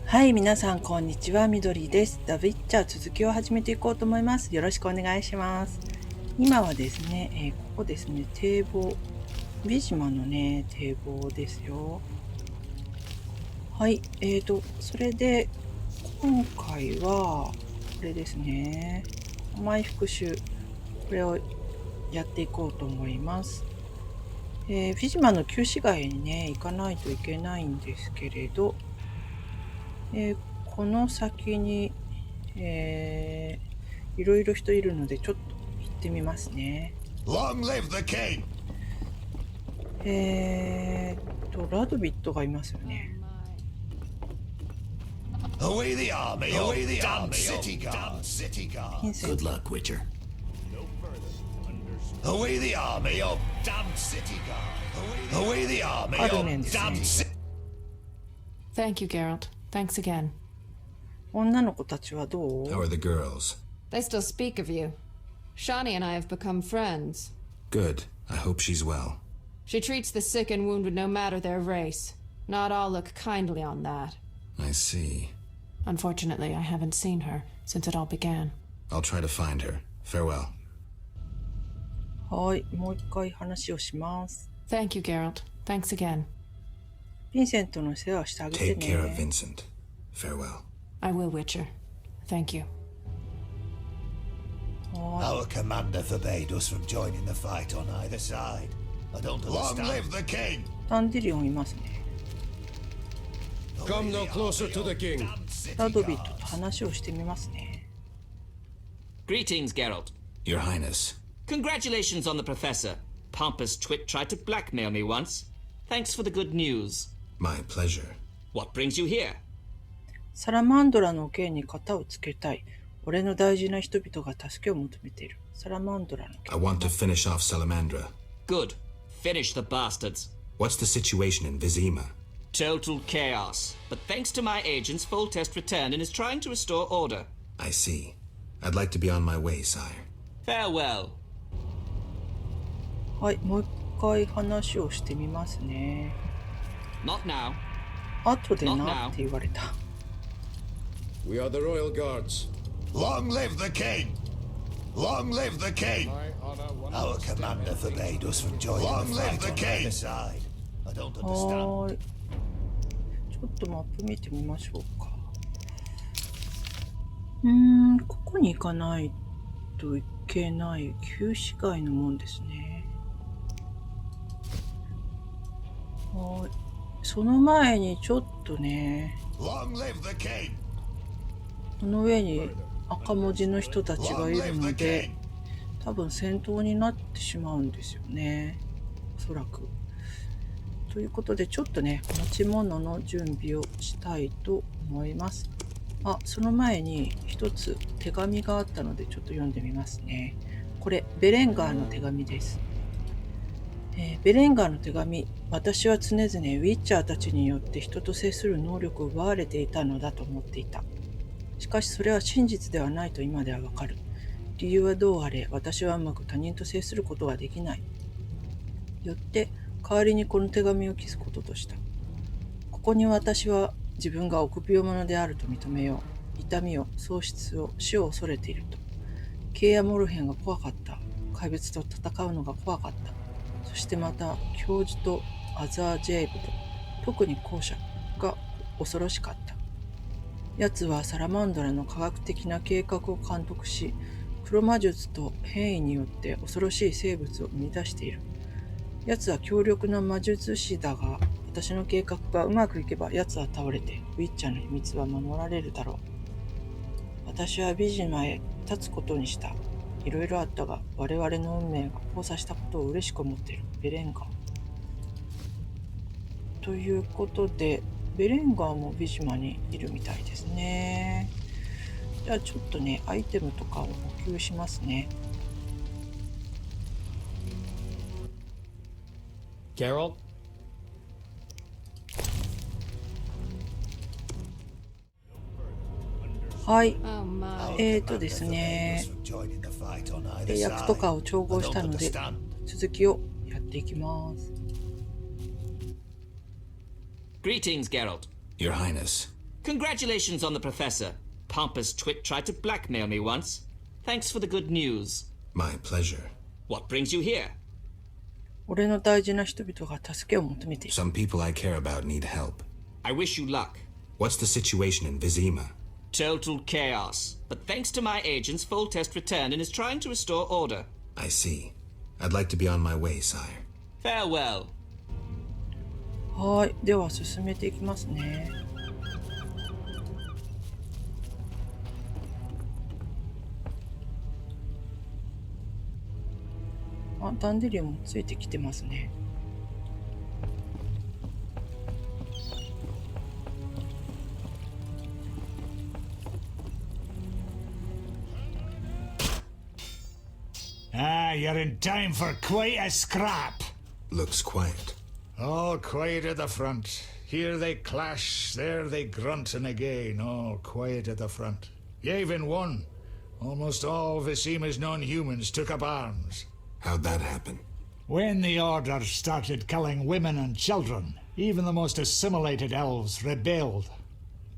はい、皆さんこんにちは、みどりです。ウィッチャー続きを始めていこうと思います。よろしくお願いします。今はですね、ここですね、堤防、ビジマのね、堤防ですよ。はい、それで、今回は、これですね、甘い復讐、これをやっていこうと思います。フィジマの旧市街にね、行かないといけないんですけれど、この先に、いろいろ人いるのでちょっと行ってみますね。Long live the king! ラドヴィットがいますよね。Away the army, away the damn city guard. Good luck, Witcher. Away the army, oh damn city guard. Away the army, oh カルメンですね。 damn city. Thank you, Geralt. Thanks again. 女の子たちはどう？ How are the girls? They still speak of you. Shani and I have become friends. Good. I hope she's well. She treats the sick and wounded no matter their race. Not all look kindly on that. I see. Unfortunately, I haven't seen her since it all began. I'll try to find her. Farewell. はい、もう一回話をします。 Thank you, Geralt. Thanks again. ヴィンセントの世話をしてあげて Take care of ね。 Vincent. Farewell. I will, Witcher. Thank you. Our commander forbade us from joining the fight on either side. I don't understand. Long live the king! ダンディリオンいますね。 Come no closer to the king. ラドヴィットと話をしてみますね。 Greetings, Geralt. Your Highness. Congratulations on the professor. Pompous twit tried to blackmail me once. Thanks for the good news. My pleasure. What brings you here? サラマンドラの剣に型をつけたい。俺の大事な人々が助けを求めている。サラマンドラの I 剣。 want to finish off Salamandra. Good. Finish the bastards. What's the situation in Vizima? Total chaos. But thanks to my agents, Foltest returned and is trying to restore order. I see. I'd like to be on my way, sire. Farewell. はい、もう一回話をしてみますね。 Not now. 後でなって言われた。 We are the royal guards. Long live the king! Long live the king! My honor will Our not stand commander in forbade us from joining Long the live fight the on king! either side. I don't は understand. ーい。ちょっとマップ見てみましょうか。ここに行かないといけない旧市街のもんですね。はーい。その前にちょっとね、 Long live the king! この上に赤文字の人たちがい Long る live の the で king!、多分戦闘になってしまうんですよね。おそらく。ということで、ちょっとね、持ち物の準備をしたいと思います。あ、その前に一つ手紙があったので、ちょっと読んでみますね。これ、ベレンガーの手紙です。ベレンガーの手紙。私は常々ウィッチャーたちによって人と接する能力を奪われていたのだと思っていた。しかしそれは真実ではないと今ではわかる。理由はどうあれ、私はうまく他人と接することができない。よって代わりにこの手紙を寄すこととした。ここに私は自分が臆病者であると認めよう。痛みを、喪失を、死を恐れていると。ケイア・モルヘンが怖かった。怪物と戦うのが怖かった。そしてまた教授とアザー・ジェイブと、特に後者が恐ろしかった。奴はサラマンドラの科学的な計画を監督し、黒魔術と変異によって恐ろしい生物を生み出している。奴は強力な魔術師だが、私の計画がうまくいけば奴は倒れて、ウィッチャーの秘密は守られるだろう。私はビジマへ立つことにした。いろいろあったが、我々の運命が交差したことを嬉しく思っている。ベレンガー。ということで、ベレンガーもビジマにいるみたいですね。じゃあちょっとね、アイテムとかを補給しますね。Geralt? はい。 Oh my. ですね、 Us from joining the fight on either 役と side. かを調合した I の don't で、 understand. 続きをやっていきます。 Greetings, Geralt. Your Highness. Congratulations on the professor. Pompous twit tried to blackmail me once. Thanks for the good news. My pleasure. What brings you here? 俺の大事な人々が助けを求めている。 Some people I care about need help. I wish you luck. What's the situation in Vizima? Total chaos. But thanks to my agents, Foltest returned and is trying to restore order. I see. I'd like to be on my way, sire. Farewell. はい、では進めていきますね。あ、ダンデリオンもついてきてますね。Ah, you're in time for quite a scrap. Looks quiet. All quiet at the front. Here they clash, there they grunt, and again, all quiet at the front. Yavin won. Almost all Visima's non-humans took up arms. How'd that happen? When the Order started killing women and children, even the most assimilated elves rebelled.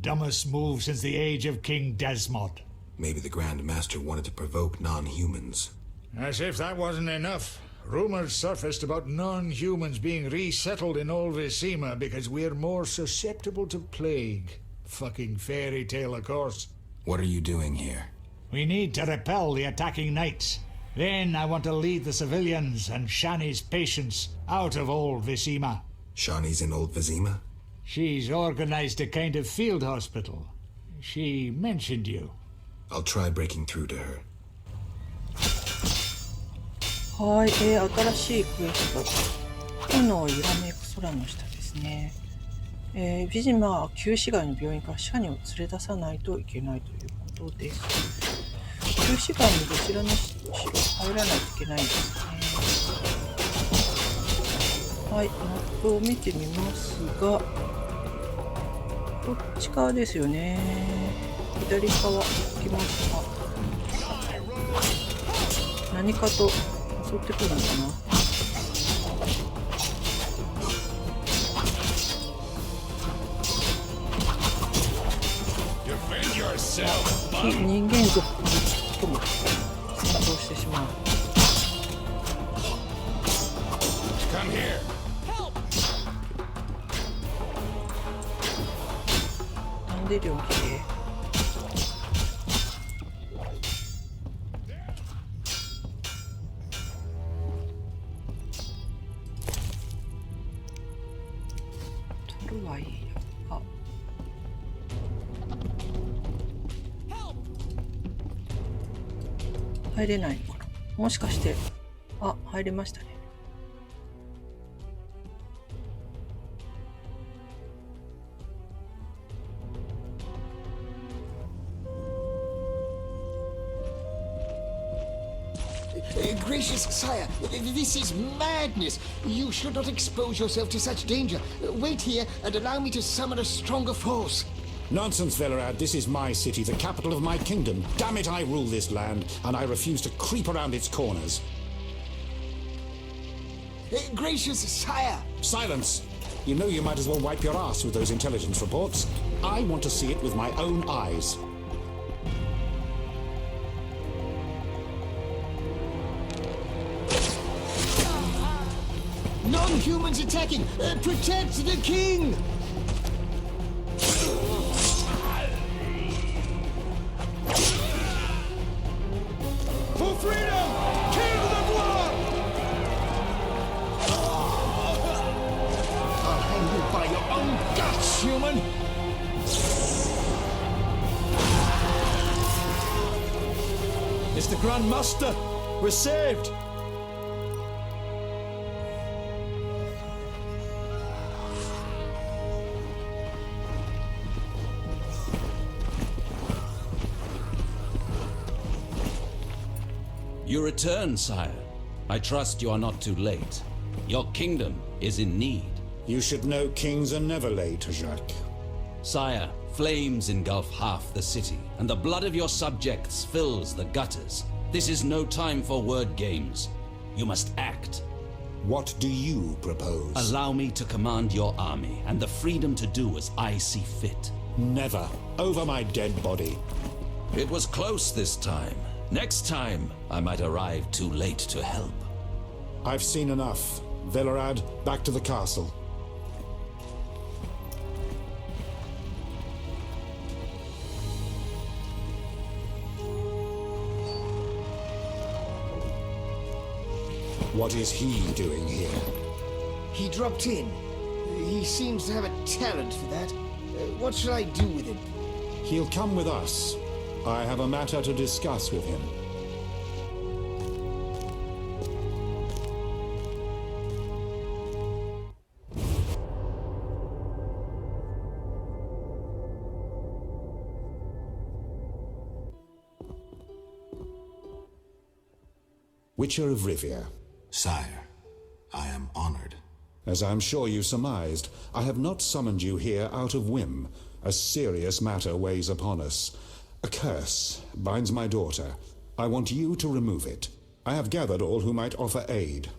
Dumbest move since the age of King Desmod. Maybe the Grand Master wanted to provoke non-humans. As if that wasn't enough. Rumors surfaced about non-humans being resettled in old Visima because we're more susceptible to plague. Fucking fairy tale, of course. What are you doing here? We need to repel the attacking knights. Then I want to lead the civilians and Shani's patients out of old Visima. Shawnee's in Old Vizima? She's organized a kind of field hospital. She mentioned you. I'll try breaking through to her. はい、新しいクエスト。炎ゆらめく空の下ですね。ビジマは旧市街の病院からシャニを連れ出さないといけないということです。旧市街にどちらの城入らないといけないんですね。はい、マップを見てみますが、こっち側ですよね。左側行きますが、何かと襲ってくるのかな。非人間族とも戦闘してしまう。なんで両気で取るはいいよ。あ、入れないのかな。もしかして、あ、入れましたね。Gracious sire, this is madness. You should not expose yourself to such danger. Wait here and allow me to summon a stronger force. Nonsense, Velerad. This is my city, the capital of my kingdom. Damn it, I rule this land, and I refuse to creep around its corners. Gracious sire! Silence! You know you might as well wipe your ass with those intelligence reports. I want to see it with my own eyes. Non-humans attacking! Protect the king! For freedom! Kill the blood! I'll hang you by your own guts, human! It's the Grand Master! We're saved! You return, sire. I trust you are not too late. Your kingdom is in need. You should know kings are never late, Jacques. Sire, flames engulf half the city, and the blood of your subjects fills the gutters. This is no time for word games. You must act. What do you propose? Allow me to command your army, and the freedom to do as I see fit. Never. Over my dead body. It was close this time. Next time, I might arrive too late to help. I've seen enough. Velerad, back to the castle. What is he doing here? He dropped in. He seems to have a talent for that. What shall I do with him? He'll come with us. I have a matter to discuss with him. Witcher of Rivia. Sire, I am honored. As I'm sure you surmised, I have not summoned you here out of whim. A serious matter weighs upon us. A curse binds my daughter. I want you to remove it. I have gathered all who might offer aid.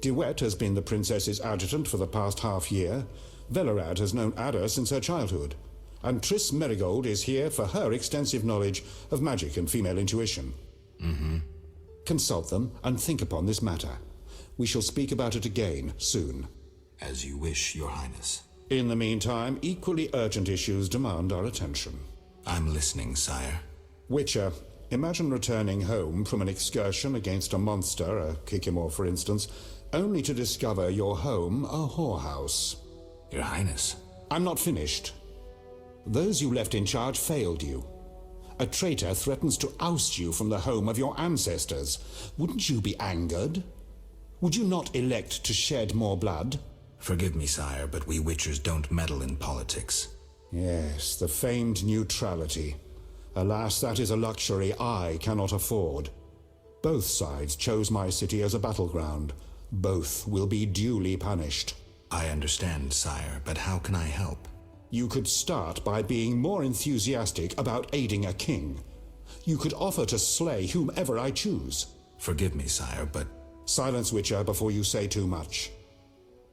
DeWitt has been the princess's adjutant for the past half-year. Velerad has known Ada since her childhood. And Triss Merigold is here for her extensive knowledge of magic and female intuition. Consult them and think upon this matter. We shall speak about it again soon. As you wish, Your Highness. In the meantime, equally urgent issues demand our attention. I'm listening, sire. Witcher, imagine returning home from an excursion against a monster, a Kikimor for instance, only to discover your home a whorehouse. Your Highness. I'm not finished. Those you left in charge failed you. A traitor threatens to oust you from the home of your ancestors. Wouldn't you be angered? Would you not elect to shed more blood? Forgive me, sire, but we Witchers don't meddle in politics. Yes, the famed neutrality. Alas, that is a luxury I cannot afford. Both sides chose my city as a battleground. Both will be duly punished. I understand, sire, but how can I help? You could start by being more enthusiastic about aiding a king. You could offer to slay whomever I choose. Forgive me, sire, but... Silence, Witcher, before you say too much.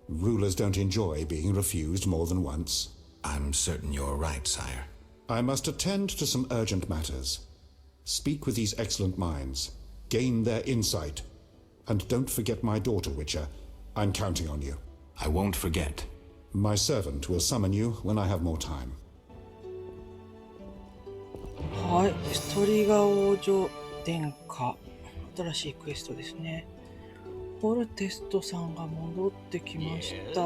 Rulers don't enjoy being refused more than once. I'm certain you're right, sire. I must attend to some urgent matters. Speak with these excellent minds. Gain their insight. And don't forget my daughter, Witcher. I'm counting on you. I won't forget. My servant will summon you when I have more time. はい、ストリガ王女殿下。新しいクエストですね。フォルテストさんが戻ってきました。ジ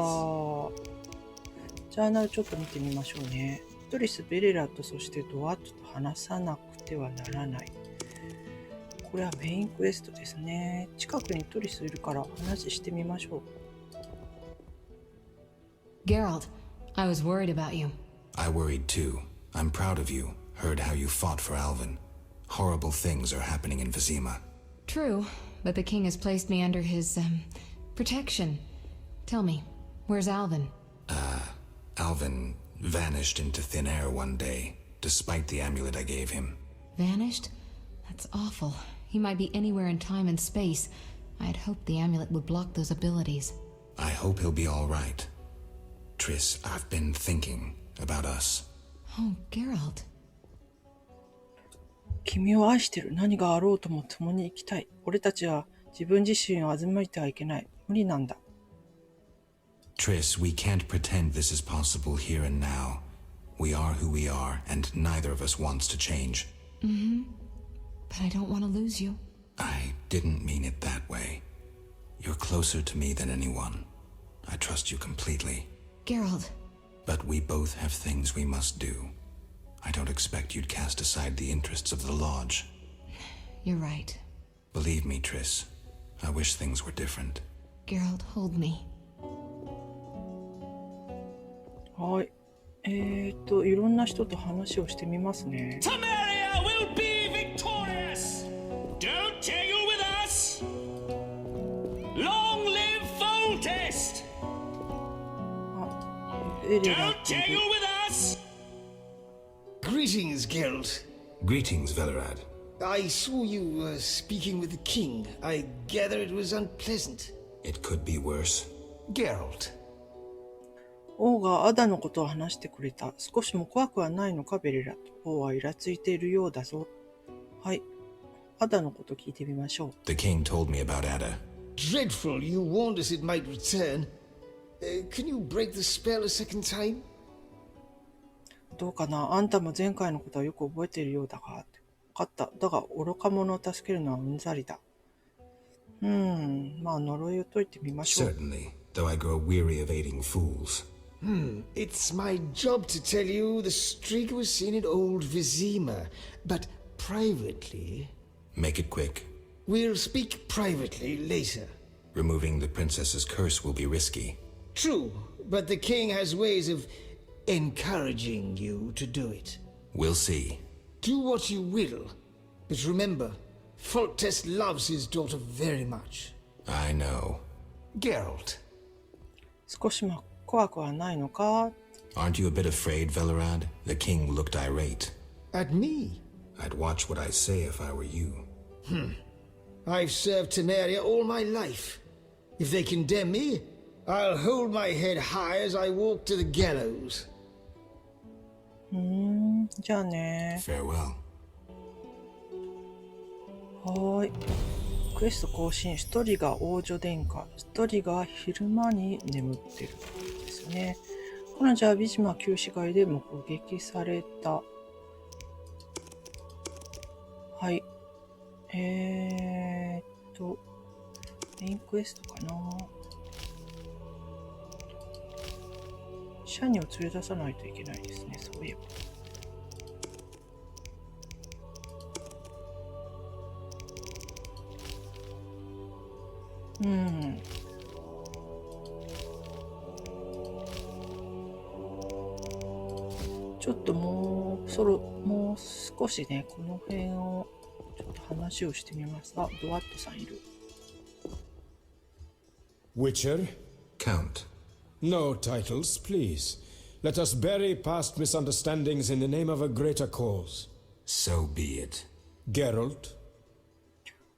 ャーナルちょっと見てみましょうね。トリス、ベレラット、そしてドワットと話さなくてはならない。これはメインクエストですね。近くにトリスいるから話してみましょう。Geralt, I was worried about you. I worried too. I'm proud of you. Heard how you fought for Alvin. Horrible things are happening in Vizima. True, but the king has placed me under his, protection. Tell me, where's Alvin? Alvin vanished into thin air one day, despite the amulet I gave him. Vanished? That's awful. He might be anywhere in time and space. I had hoped the amulet would block those abilities. I hope he'll be all right. Triss, I've been thinking about us. Oh, Geralt. 君を愛してる。何があろうとも共に生きたい。俺たちは自分自身を欺いてはいけない。無理なんだ。Triss, we can't pretend this is possible here and now. We are who we are, and neither of us wants to change. But I don't want to lose you. I didn't mean it that way. You're closer to me than anyone. I trust you completely. Geralt. But we both have things we must do. I don't expect you'd cast aside the interests of the Lodge. You're right. Believe me, Triss. I wish things were different. Geralt, hold me. はい。いろんな人と話をしてみますね。Temeria will be victorious! Don't tangle with us! Long live Foltest! エレラ Don't tangle with us! Greetings, Geralt. Greetings, Velerad. I saw you speaking with the king. I gather it was unpleasant. It could be worse. Geralt. 王がアダのことを話してくれた。少しも怖くはないのか、ベレラと。王はイラついているようだぞ。はい。アダのこと聞いてみましょう。The king told me about Ada. Dreadful, you warned us it might return. Can you break the spell a second time? どうかな、あんたも前回のことはよく覚えているようだが。わかった。だが、愚か者を助けるのはうんざりだ。まあ、呪いを解いてみましょう。Certainly, though I grow weary of aiding fools. It's my job to tell you the streak was seen at old Vizima, but privately... Make it quick. We'll speak privately later. Removing the princess's curse will be risky. True, but the king has ways of encouraging you to do it. We'll see. Do what you will, but remember, Foltest loves his daughter very much. I know. Geralt. 少しも怖くはないのか？ Aren't you a bit afraid, Velerad? The king looked irate. At me? I'd watch what I say if I were you. I've served Temeria all my life. If they condemn me, I'll hold my head high as I walk to the gallows. じゃあね。 Farewell. はーい。クエスト更新。ストリガ王女殿下。ストリガは昼間に眠ってるんですよね。彼女はビジマ旧市街で目撃された。はい。メインクエストかな。シャニを連れ出さないといけないですね、そういえば。ちょっともう少しね、この辺をちょっと話をしてみますが、ドワットさんいる。Witcher? Count. No titles, please. Let us bury past misunderstandings in the name of a greater cause. So be it. Geralt?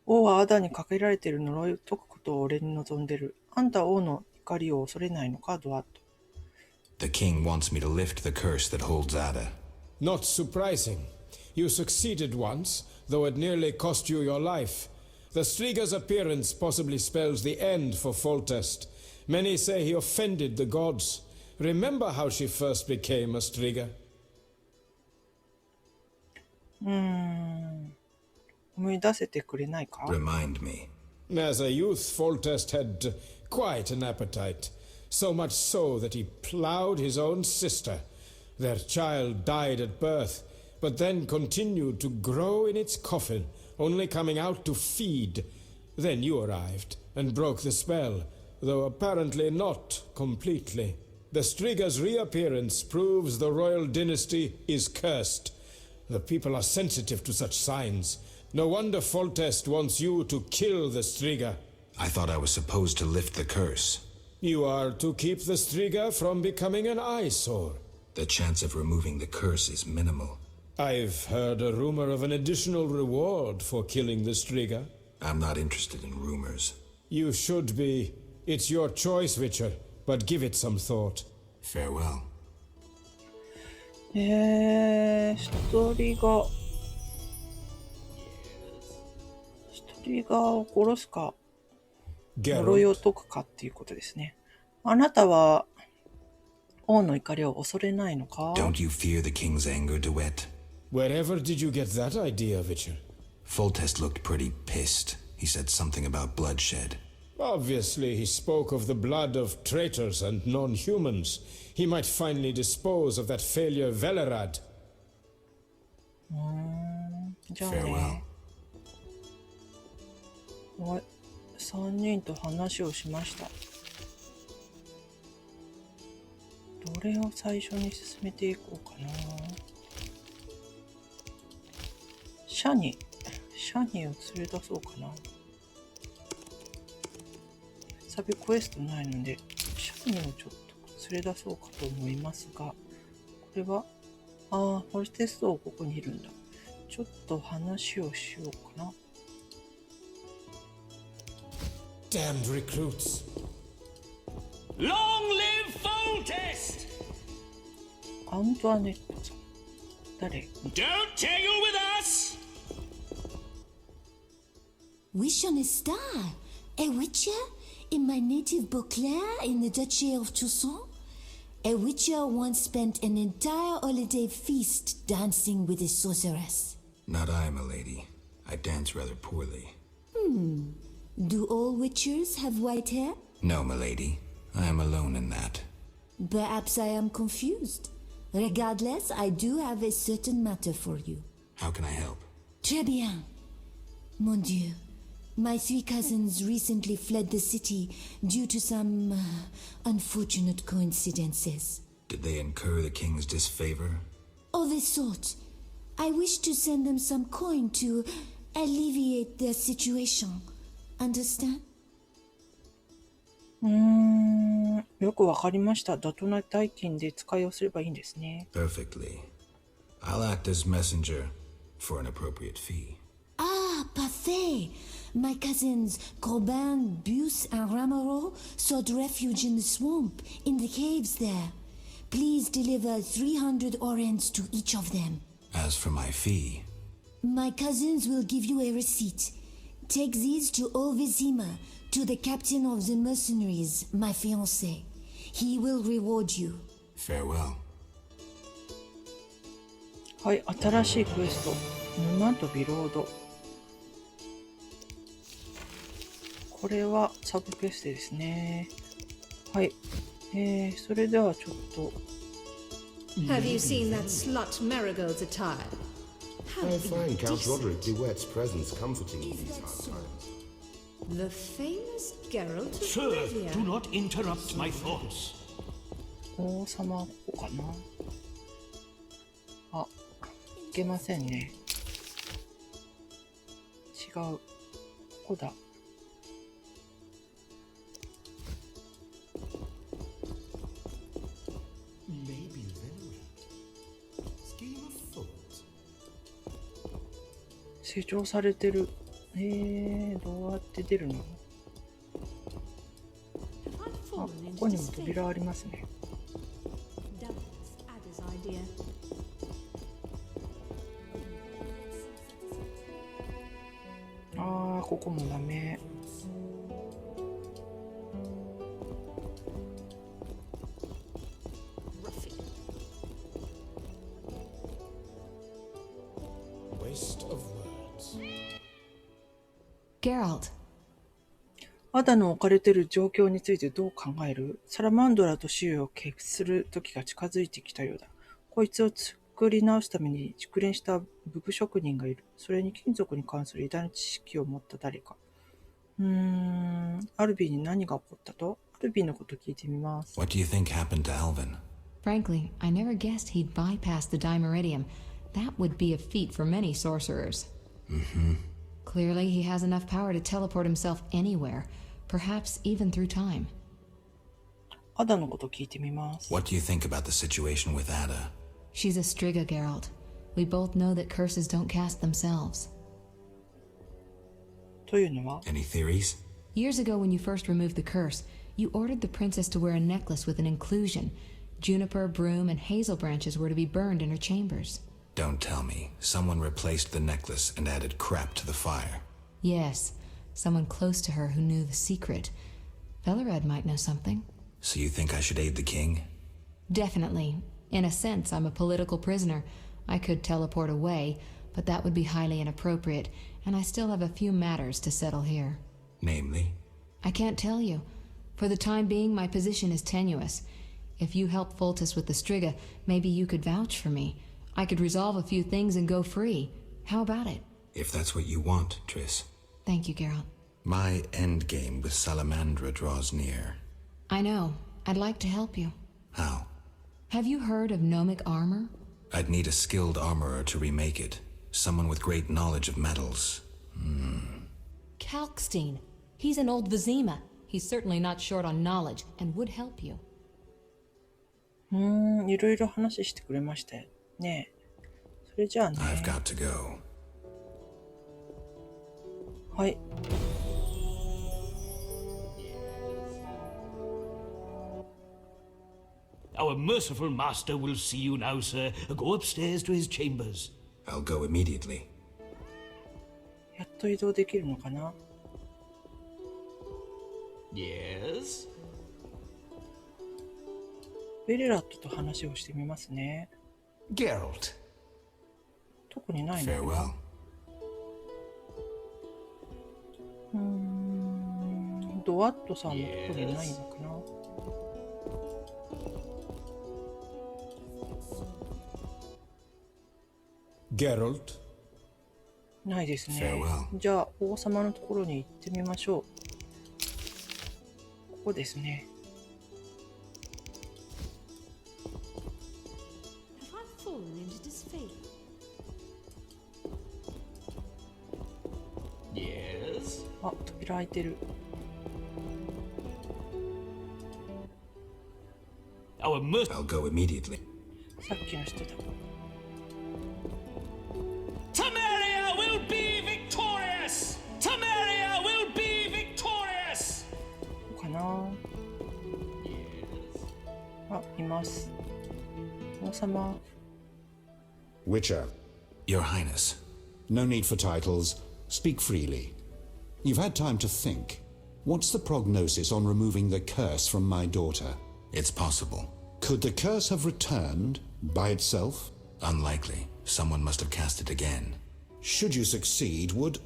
王はアダにかけられている呪いを解くことを俺に望んでる。あんたは王の怒りを恐れないのか、ドワット。The king wants me to lift the curse that holds Ada. Not surprising. You succeeded once, though it nearly cost you your life. The Striga's appearance possibly spells the end for Foltest. Many say he offended the gods. Remember how she first became a Striga? 思い出せてくれないか？ Remind me. As a youth, Foltest had quite an appetite. So much so that he ploughed his own sister. Their child died at birth, but then continued to grow in its coffin, only coming out to feed. Then you arrived and broke the spell, though apparently not completely. The Striga's reappearance proves the royal dynasty is cursed. The people are sensitive to such signs. No wonder Foltest wants you to kill the Striga. I thought I was supposed to lift the curse. You are to keep the Striga from becoming an eyesore. The chance of removing the curse is minimal. I've heard a rumor of an additional reward for killing the Striga. I'm not interested in rumors. You should be. It's your choice, Witcher, but give it some thought. Farewell. ストリガを殺すか、呪いを解くかっていうことですね。あなたは王の怒りを恐れないのか？ Don't you fear the king's anger, Duet? Wherever did you get that idea, Witcher? Foltest looked pretty pissed. He said something about bloodshed. Obviously, he spoke of the blood of traitors and non-humans. He might finally dispose of that failure Velerad. じゃあね。はい。3人と話をしました。どれを最初に進めていこうかな。シャニを連れ出そうかな。サビクエストないので、シャニをちょっと連れ出そうかと思いますが、これは、フォルテストここにいるんだ。ちょっと話をしようかな。Damned recruits. Long live Foltest! アントワネットさん。誰？ Don't tangle with us! Wish on a star? A witcher? In my native Beauclair in the Duchy of Toussaint? A witcher once spent an entire holiday feast dancing with a sorceress. Not I, milady. I dance rather poorly. Do all witchers have white hair? No, milady. I am alone in that. Perhaps I am confused. Regardless, I do have a certain matter for you. How can I help? Très bien. Mon Dieu. My 3 cousins recently fled the city due to some unfortunate coincidences. Did they incur the king's disfavor? Of a sort. I wish to send them some coin to alleviate their situation. Understand? よくわかりました。妥当な代金で使いをすればいいんですね。Perfectly. I'll act as messenger for an appropriate fee. Ah, parfait. My cousins Corbin, Buse, and Ramiro sought refuge in the swamp, in the caves there. Please deliver 300 orens to each of them. As for my fee, My cousins will give you a receipt. Take these to Ovizima, to the captain of the mercenaries, my fiancé. He will reward you. farewell. はい、新しいクエスト。沼とビロード。これはサブクエストですね。はい。それではちょっと。Have you seen that slut Marigold's attire? I find Count Roderick DeWitt's presence comforting in these hard times. The famous Geralt of Sir, Rivia. do not interrupt my thoughts. 王様ここかな。あ、いけませんね。違う。ここだ。成長されてる。どうやって出るの？あ、ここにも扉ありますね。ああ、ここもダメ。Geralt. アダの置かれている状況についてどう考える？サラマンドラとシュウを決する時が近づいてきたようだ。こいつを作り直すために熟練した武具職人がいる。それに金属に関する偉大な知識を持った誰か。アルビーに何が起こったと？アルビーのこと聞いてみます。What do you think happened to Alvin? Frankly, I never guessed he'd bypass the Dimeridium. That would be a feat for many sorcerers. Clearly, he has enough power to teleport himself anywhere, perhaps even through time. アダのこと聞いてみます。What do you think about the situation with Ada? She's a Striga, Geralt. We both know that curses don't cast themselves. というのは？ Any theories? Years ago, when you first removed the curse, you ordered the princess to wear a necklace with an inclusion. Juniper, broom, and hazel branches were to be burned in her chambers. Don't tell me. Someone replaced the necklace and added crap to the fire. Yes, someone close to her who knew the secret. Velared might know something. So you think I should aid the king? Definitely. In a sense, I'm a political prisoner. I could teleport away, but that would be highly inappropriate, and I still have a few matters to settle here. Namely? I can't tell you. For the time being, my position is tenuous. If you help Foltest with the Striga, maybe you could vouch for me. I could resolve a few things and go free. How about it? If that's what you want, Triss. Thank you, Geralt. My endgame with Salamandra draws near. I know. I'd like to help you. How? Have you heard of gnomic armor? I'd need a skilled armorer to remake it. Someone with great knowledge of metals. Kalkstein. He's an old Vizima. He's certainly not short on knowledge and would help you. いろいろ話してくれましたよね。それじゃあね。I've got to go. はい。Our merciful master will see you now, sir. Go upstairs to his chambers. I'll go immediately. やっと移動できるのかな。 Yes? ベレラットと話をしてみますね。 Geralt. 特にないのかな。 Farewell. ドワットさんも特にないのかな。Geralt? ないですね。 Farewell. じゃあ王様のところに行ってみましょう。ここですね。 Have I fallen into disfavor? Yes? あ、扉開いてる。 Our merc... I'll go immediately. さっきの人だ。 Temeria will be victorious! Temeria will be victorious! ここかな。あ、います。王様。 Witcher. Your Highness. No need for titles. Speak freely. You've had time to think. What's the prognosis on removing the curse from my daughter? It's possible. Could the curse have returned by itself? Unlikely. Someone must have cast it again. Should you succeed, would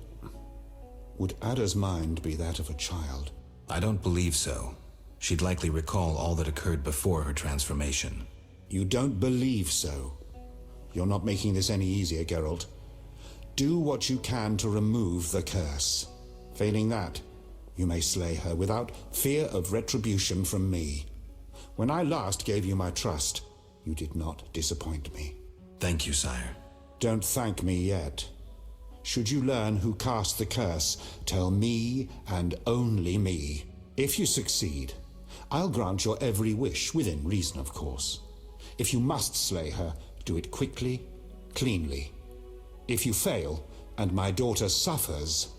Ada's mind be that of a child? I don't believe so. She'd likely recall all that occurred before her transformation. You don't believe so? You're not making this any easier, Geralt. Do what you can to remove the curse. Failing that, you may slay her without fear of retribution from me. When I last gave you my trust, you did not disappoint me. Thank you, sire. Don't thank me yet. Should you learn who cast the curse, tell me and only me. If you succeed, I'll grant your every wish, within reason, of course. If you must slay her, do it quickly, cleanly. If you fail, and my daughter suffers,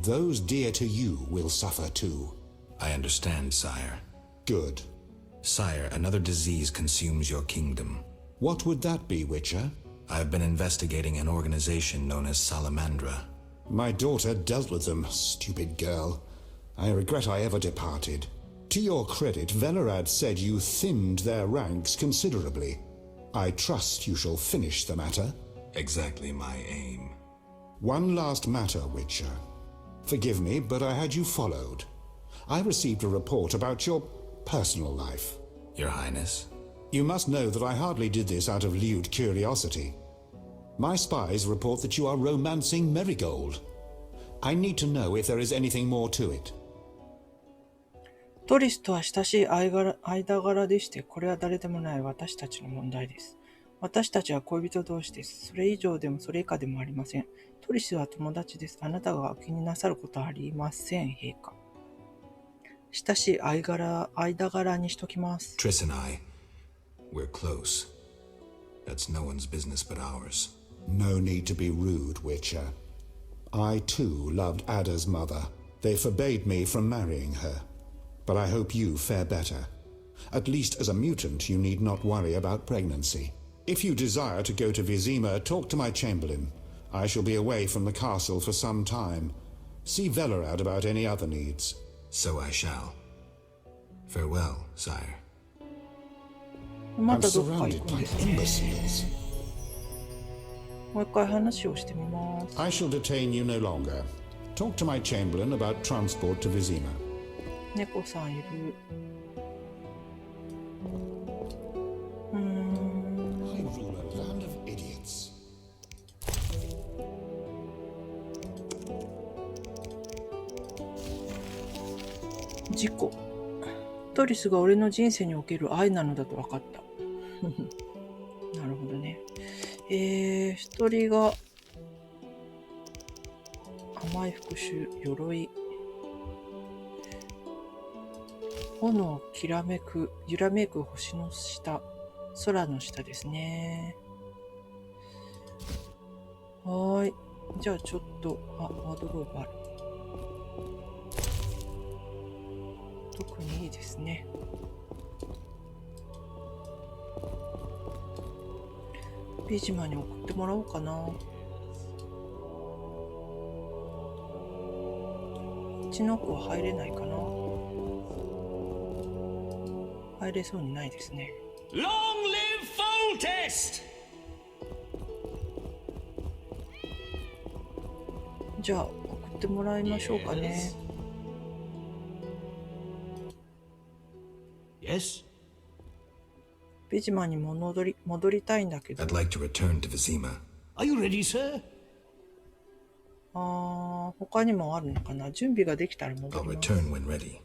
those dear to you will suffer too. I understand, sire. Good. Sire, another disease consumes your kingdom. What would that be, Witcher? I've been investigating an organization known as Salamandra. My daughter dealt with them, stupid girl. I regret I ever departed. To your credit, Velerad said you thinned their ranks considerably. I trust you shall finish the matter. Exactly my aim. One last matter, Witcher. Forgive me, but I had you followed. I received a report about your personal life. Your Highness? You must know that I hardly did this out of lewd curiosity. My spies report that you are romancing Marigold. I need to know if there is anything more to it. トリスとは親しい間柄でして、これは誰でもない私たちの問題です。私たちは恋人同士です。それ以上でもそれ以下でもありません。トリスは友達です。あなたが気になさることはありません、陛下。親しい間柄にしときます。Triss and I, we're close. That's no one's business but ours. No need to be rude, Witcher. I too loved Ada's mother. They forbade me from marrying her. But I hope you fare better. At least as a mutant, you need not worry about pregnancy. If you desire to go to Vizima, talk to my chamberlain. I shall be away from the castle for some time. See Velerad about any other needs. So I shall. Farewell, sire. I'm surrounded by imbeciles. もう一回話をしてみます。 I shall detain you no longer. Talk to my chamberlain about transport to Vizima. 猫さんいる。I rule a land of idiots. 事故。トリスが俺の人生における愛なのだと分かった。なるほどね。一人が甘い復讐、鎧。炎きらめく、揺らめく星の下、空の下ですね。はーい。じゃあちょっと、ワードローブある。特にいいですね。ビジマに送ってもらおうかな。うちの奥は入れないかな。入れそうにないですね。Long live Foltest! じゃあ送ってもらいましょうかね。Yes? ビジマに戻りたいんだけど。I'd like to return to Vizima. Are you ready, sir? 他にもあるのかな。準備ができたら戻 I'll ります。 return when ready.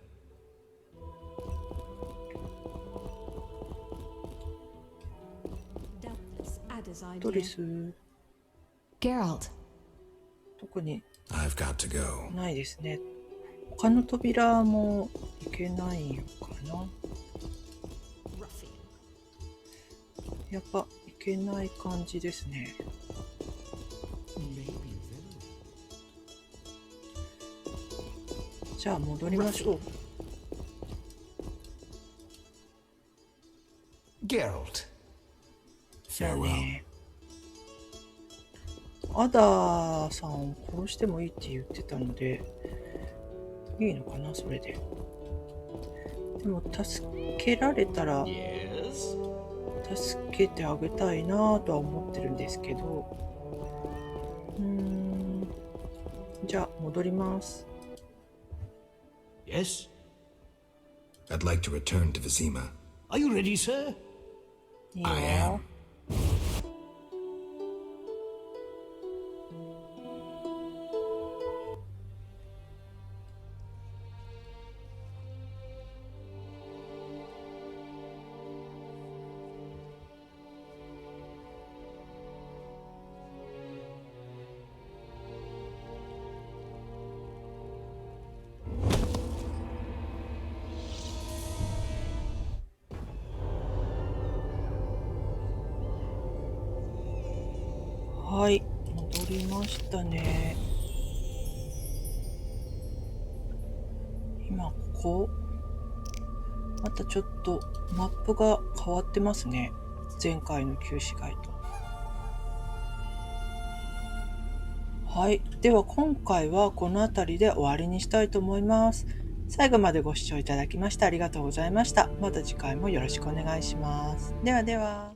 トリス。Geralt. 特に I've got to go. ないですね。他の扉もいけないのかな。やっぱいけない感じですね。じゃあ戻りましょう。Geralt. じゃあね。アダーさんを殺してもいいって言ってたので、いいのかな、それで。でも助けられたら、助けてあげたいなとは思ってるんですけど、じゃあ戻ります。Yes? I'd like to return to Vizima. Are you ready, sir? いいよ。 I am. はい、戻りましたね。今ここまたちょっとマップが変わってますね。前回の旧市街と。はい、では今回はこの辺りで終わりにしたいと思います。最後までご視聴いただきましてありがとうございました。また次回もよろしくお願いします。ではでは。